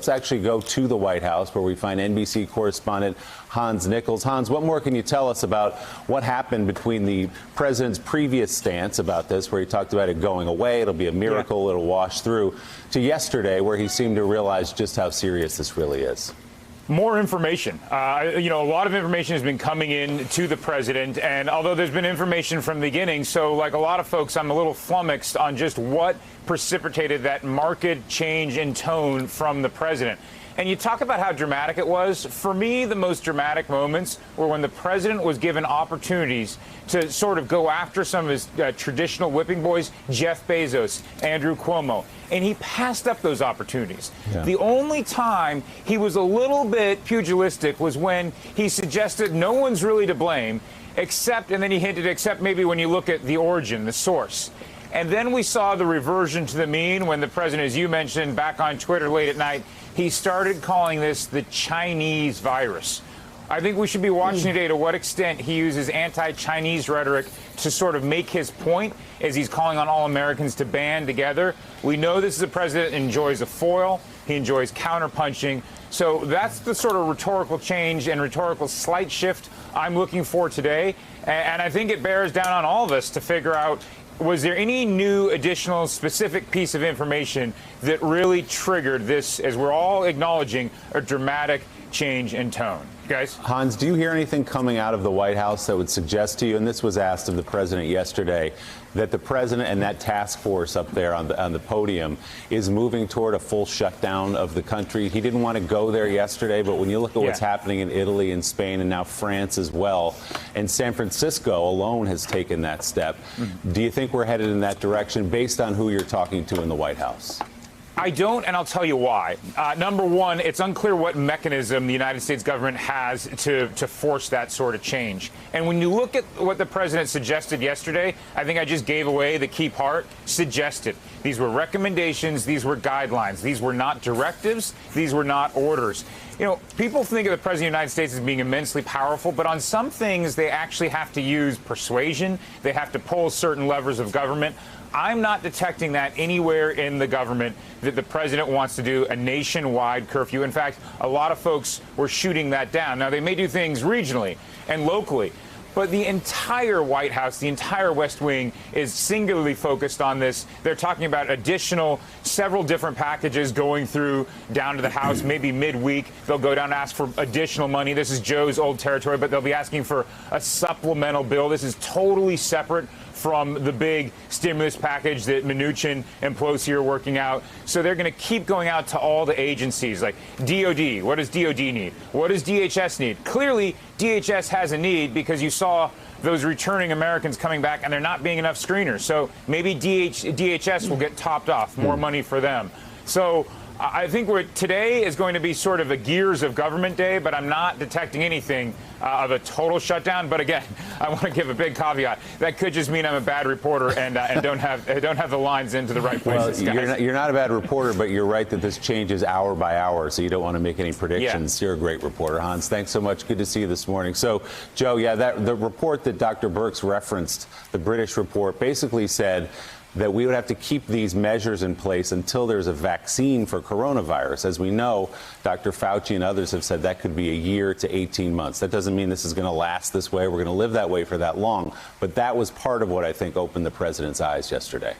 let's actually go to the White House, where we find NBC correspondent Hans Nichols. Hans, what more can you tell us about what happened between the president's previous stance about this, where he talked about it going away, it'll be a miracle, it'll wash through, to yesterday, where he seemed to realize just how serious this really is? More information. A lot of information has been coming in to the president, and although there's been information from the beginning, so like a lot of folks, I'm a little flummoxed on just what precipitated that marked change in tone from the president. And you talk about how dramatic it was. For me, the most dramatic moments were when the president was given opportunities to sort of go after some of his traditional whipping boys, Jeff Bezos, Andrew Cuomo, and he passed up those opportunities. Yeah. The only time he was a little bit pugilistic was when he suggested no one's really to blame, except, and then he hinted, except maybe when you look at the origin, the source. And then we saw the reversion to the mean when the president, as you mentioned, back on Twitter late at night, he started calling this the Chinese virus. I think we should be watching today to what extent he uses anti-Chinese rhetoric to sort of make his point as he's calling on all Americans to band together. We know this is a president that enjoys a foil. He enjoys counterpunching. So that's the sort of rhetorical change and rhetorical slight shift I'm looking for today. And I think it bears down on all of us to figure out, was there any new additional specific piece of information that really triggered this, as we're all acknowledging, a dramatic change in tone? Guys? Hans, do you hear anything coming out of the White House that would suggest to you, and this was asked of the president yesterday, that the president and that task force up there on the podium is moving toward a full shutdown of the country? He didn't want to go there yesterday, but when you look at what's happening in Italy and Spain and now France as well, and San Francisco alone has taken that step, do you think we're headed in that direction based on who you're talking to in the White House? I don't, and I'll tell you why. Number one, it's unclear what mechanism the United States government has to force that sort of change. And when you look at what the president suggested yesterday, I think I just gave away the key part. Suggested. These were recommendations. These were guidelines. These were not directives. These were not orders. You know, people think of the president of the United States as being immensely powerful, but on some things they actually have to use persuasion. They have to pull certain levers of government. I'm not detecting that anywhere in the government that the president wants to do a nationwide curfew. In fact, a lot of folks were shooting that down. Now, they may do things regionally and locally, but the entire White House, the entire West Wing is singularly focused on this. They're talking about several different packages going through down to the House, maybe midweek. They'll go down and ask for additional money. This is Joe's old territory, but they'll be asking for a supplemental bill. This is totally separate from the big stimulus package that Mnuchin and Pelosi are working out. So they're going to keep going out to all the agencies, like DOD. What does DOD need? What does DHS need? Clearly, DHS has a need because you saw those returning Americans coming back and there not being enough screeners. So maybe DHS will get topped off, more money for them. So I think today is going to be sort of a gears of government day, but I'm not detecting anything of a total shutdown. But again, I want to give a big caveat. That could just mean I'm a bad reporter and don't have the lines into the right places. Well, you're not a bad reporter, but you're right that this changes hour by hour, so you don't want to make any predictions. Yeah. You're a great reporter, Hans. Thanks so much. Good to see you this morning. So, Joe, the report that Dr. Birx referenced, the British report, basically said that we would have to keep these measures in place until there's a vaccine for coronavirus. As we know, Dr. Fauci and others have said that could be a year to 18 months. That doesn't mean this is going to last this way. We're going to live that way for that long. But that was part of what I think opened the president's eyes yesterday.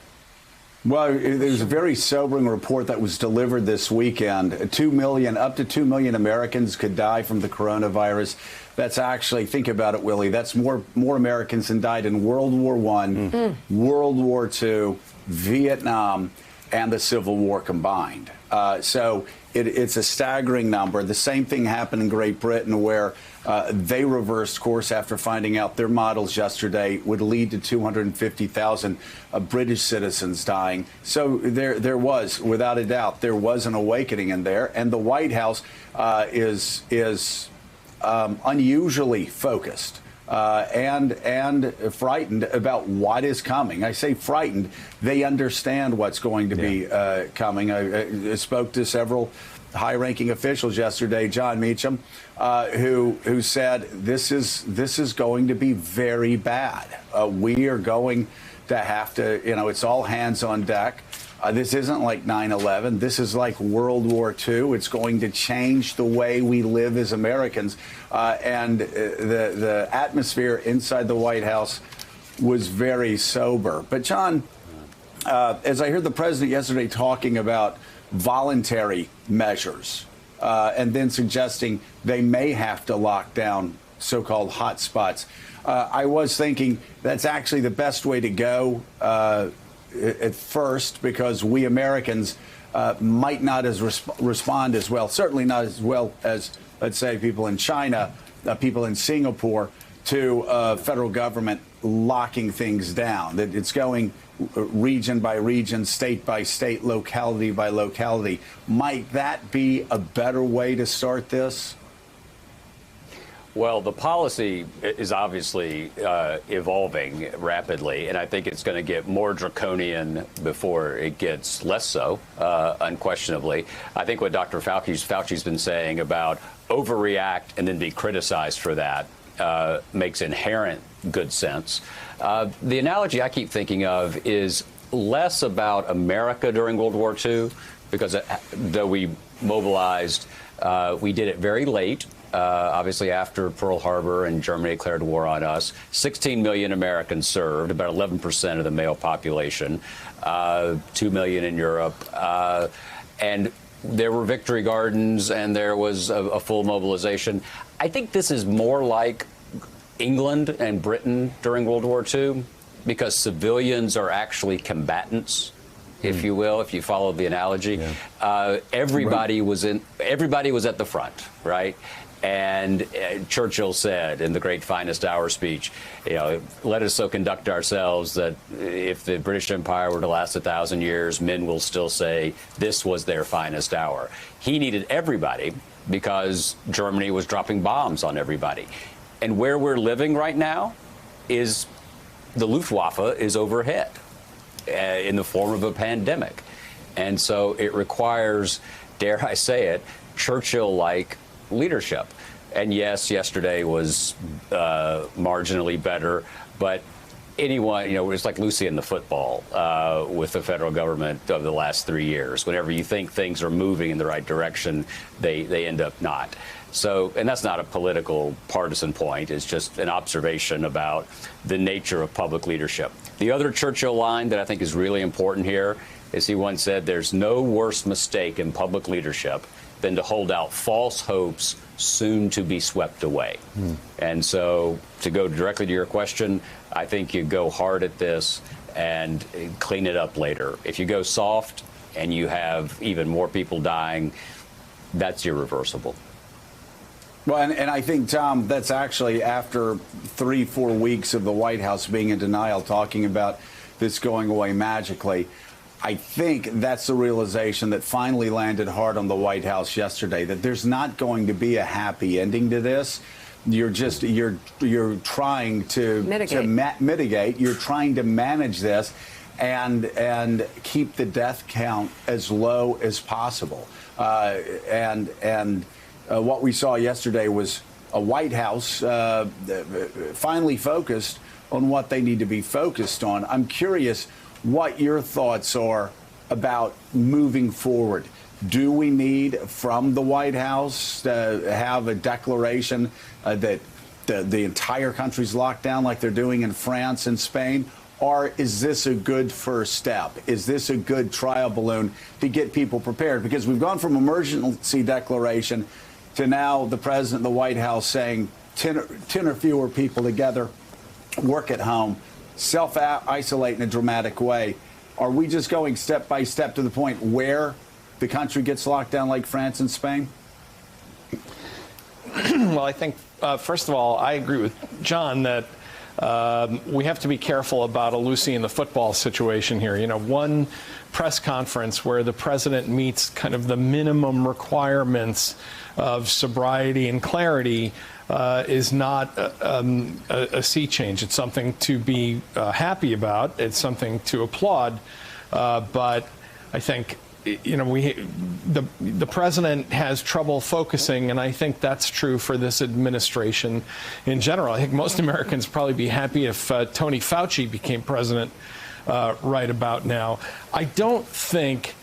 Well, there's a very sobering report that was delivered this weekend. Up to 2 million Americans could die from the coronavirus. That's actually, think about it, Willie, that's more Americans than died in World War I, World War II, Vietnam, and the Civil War combined. So it's a staggering number. The same thing happened in Great Britain, where they reversed course after finding out their models yesterday would lead to 250,000 British citizens dying. So there was, without a doubt, there was an awakening in there. And the White House is unusually focused and frightened about what is coming. I say frightened. They understand what's going to be coming. I spoke to several high-ranking officials yesterday, John Meacham, who said this is going to be very bad. We are going to have to, it's all hands on deck. This isn't like 9/11. This is like World War II. It's going to change the way we live as Americans. And the atmosphere inside the White House was very sober. But, John, as I heard the president yesterday talking about voluntary measures and then suggesting they may have to lock down so-called hot spots, I was thinking that's actually the best way to go at first, because we Americans might not respond as well, certainly not as well as, let's say, people in China, people in Singapore, to federal government locking things down. That it's going region by region, state by state, locality by locality. Might that be a better way to start this? Well, the policy is obviously evolving rapidly, and I think it's going to get more draconian before it gets less so, unquestionably. I think what Dr. Fauci's been saying about overreact and then be criticized for that makes inherent good sense. The analogy I keep thinking of is less about America during World War II, because though we mobilized, we did it very late. Obviously, after Pearl Harbor and Germany declared war on us, 16 million Americans served, about 11% of the male population, 2 million in Europe. And there were victory gardens and there was a full mobilization. I think this is more like England and Britain during World War II, because civilians are actually combatants, if you will, if you follow the analogy. Yeah. Everybody was at the front, right? And Churchill said in the great finest hour speech, let us so conduct ourselves that if the British Empire were to last 1,000 years, men will still say this was their finest hour. He needed everybody because Germany was dropping bombs on everybody. And where we're living right now is the Luftwaffe is overhead in the form of a pandemic. And so it requires, dare I say it, Churchill-like leadership. And yes, yesterday was marginally better, but anyone, it's like Lucy in the football with the federal government of the last 3 years. Whenever you think things are moving in the right direction, they end up not. So, and that's not a political partisan point. It's just an observation about the nature of public leadership. The other Churchill line that I think is really important here is he once said, there's no worse mistake in public leadership than to hold out false hopes soon to be swept away. And so, to go directly to your question, I think you go hard at this and clean it up later. If you go soft and you have even more people dying, that's irreversible. Well, and I think, Tom, that's actually after 3-4 weeks of the White House being in denial, talking about this going away magically. I think that's the realization that finally landed hard on the White House yesterday, that there's not going to be a happy ending to this. You're trying to mitigate. You're trying to manage this and keep the death count as low as possible. What we saw yesterday was a White House finally focused on what they need to be focused on. I'm curious what your thoughts are about moving forward. Do we need from the White House to have a declaration that the entire country's locked down like they're doing in France and Spain? Or is this a good first step? Is this a good trial balloon to get people prepared? Because we've gone from emergency declaration to now the president of the White House saying 10 or fewer people together, work at home, self-isolate in a dramatic way. Are we just going step by step to the point where the country gets locked down like France and Spain? Well, I think, first of all, I agree with John that we have to be careful about a Lucy in the football situation here. One press conference where the president meets kind of the minimum requirements of sobriety and clarity is not a sea change. It's something to be happy about. It's something to applaud. But I think, the president has trouble focusing, and I think that's true for this administration in general. I think most Americans would probably be happy if Tony Fauci became president right about now. I don't think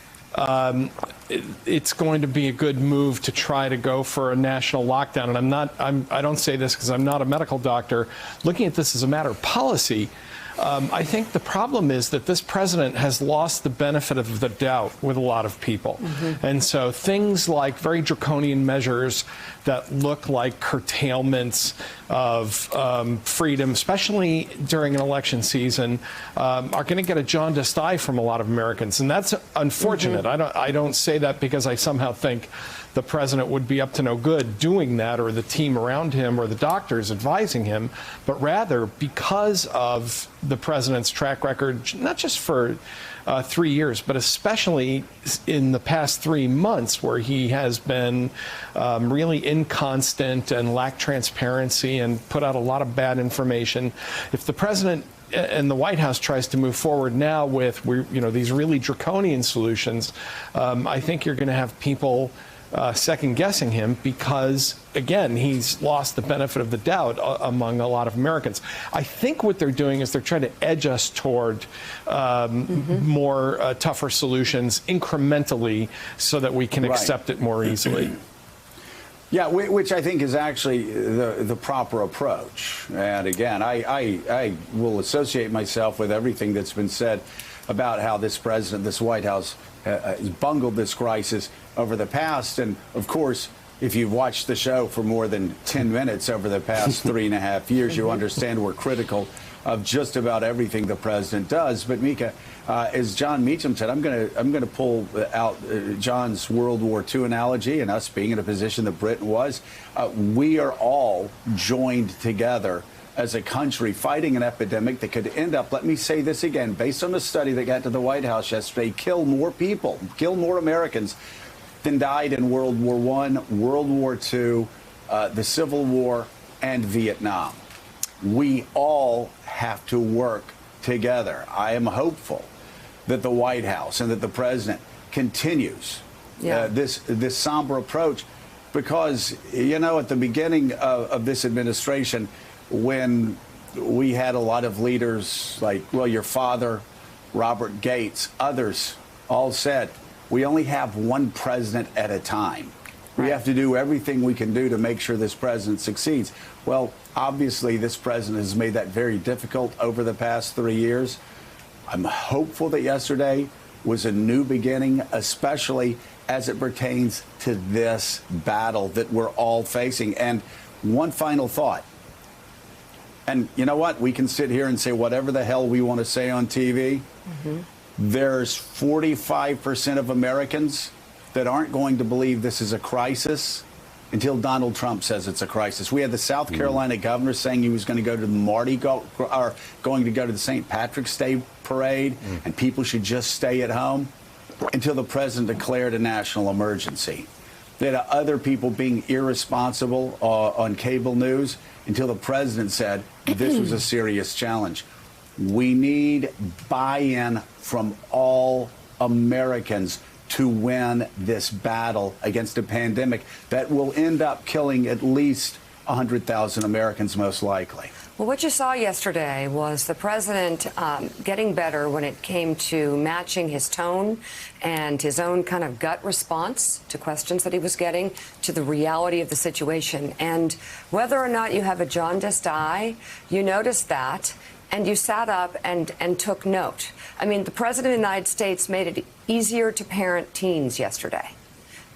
it's going to be a good move to try to go for a national lockdown. And I don't say this because I'm not a medical doctor. Looking at this as a matter of policy, I think the problem is that this president has lost the benefit of the doubt with a lot of people. And so things like very draconian measures that look like curtailments of freedom, especially during an election season, are going to get a jaundiced eye from a lot of Americans. And that's unfortunate. I don't say that because I somehow think the president would be up to no good doing that, or the team around him, or the doctors advising him, but rather because of the president's track record, not just for 3 years, but especially in the past 3 months, where he has been really inconstant and lacked transparency and put out a lot of bad information. If the president and the White House tries to move forward now with these really draconian solutions, I think you're going to have people second guessing him because, again, he's lost the benefit of the doubt among a lot of Americans. I think what they're doing is they're trying to edge us toward more tougher solutions incrementally so that we can accept it more easily. Yeah, which I think is actually the proper approach. And again, I will associate myself with everything that's been said about how this president, this White House, has bungled this crisis over the past. And of course, if you've watched the show for more than 10 minutes over the past 3.5 years, you understand we're critical of just about everything the president does. But Mika, as John Meacham said, I'm going to pull out John's World War II analogy, and us being in a position that Britain was. We are all joined together as a country fighting an epidemic that could end up, let me say this again, based on a study that got to the White House yesterday, kill more people, kill more Americans than died in World War I, World War II, the Civil War, and Vietnam. We all have to work together. I am hopeful that the White House and that the president continues this somber approach, because, at the beginning of this administration, when we had a lot of leaders like, your father, Robert Gates, others all said, we only have one president at a time. We have to do everything we can do to make sure this president succeeds. Well, obviously, this president has made that very difficult over the past 3 years. I'm hopeful that yesterday was a new beginning, especially as it pertains to this battle that we're all facing. And one final thought. And you know what? We can sit here and say whatever the hell we want to say on TV. There's 45% of Americans that aren't going to believe this is a crisis until Donald Trump says it's a crisis. We had the South Carolina governor saying he was going to go to the going to go to the St. Patrick's Day parade, and people should just stay at home until the president declared a national emergency. There are other people being irresponsible on cable news until the president said this was a serious challenge. We need buy-in from all Americans to win this battle against a pandemic that will end up killing at least 100,000 Americans, most likely. Well, what you saw yesterday was the president getting better when it came to matching his tone and his own kind of gut response to questions that he was getting to the reality of the situation. And whether or not you have a jaundiced eye, you noticed that, and you sat up and took note. I mean, the president of the United States made it easier to parent teens yesterday,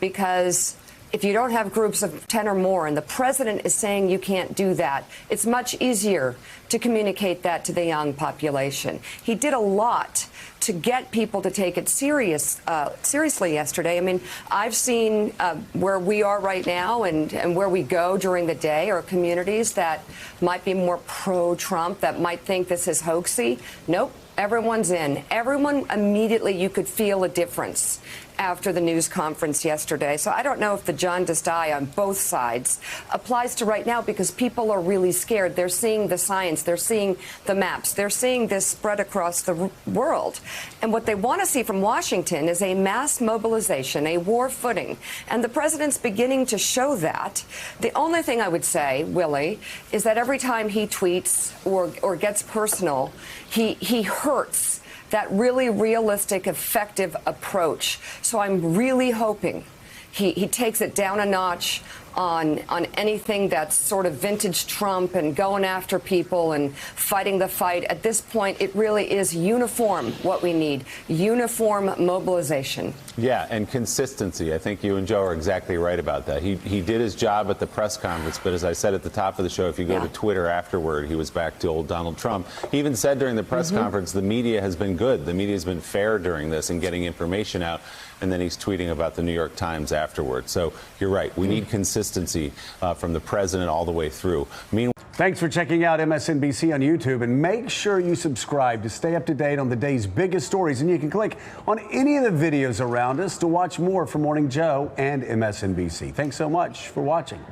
because if you don't have groups of 10 or more, and the president is saying you can't do that, it's much easier to communicate that to the young population. He did a lot to get people to take it seriously yesterday. I mean, I've seen where we are right now and where we go during the day are communities that might be more pro-Trump, that might think this is hoaxy. Nope, everyone's in. Everyone immediately, you could feel a difference after the news conference yesterday. So I don't know if the jaundiced eye on both sides applies to right now, because people are really scared. They're seeing the science. They're seeing the maps. They're seeing this spread across the world. And what they want to see from Washington is a mass mobilization, a war footing. And the president's beginning to show that. The only thing I would say, Willie, is that every time he tweets or gets personal, he hurts that really realistic, effective approach. So I'm really hoping he takes it down a notch on anything that's sort of vintage Trump and going after people and fighting the fight. At this point, it really is uniform what we need, uniform mobilization. Yeah, and consistency. I think you and Joe are exactly right about that. He did his job at the press conference, but as I said at the top of the show, if you go to Twitter afterward, he was back to old Donald Trump. He even said during the press conference, the media has been good. The media has been fair during this and getting information out. And then he's tweeting about the New York Times afterwards. So you're right. We need consistency from the president all the way through. Meanwhile, thanks for checking out MSNBC on YouTube, and make sure you subscribe to stay up to date on the day's biggest stories. And you can click on any of the videos around us to watch more from Morning Joe and MSNBC. Thanks so much for watching.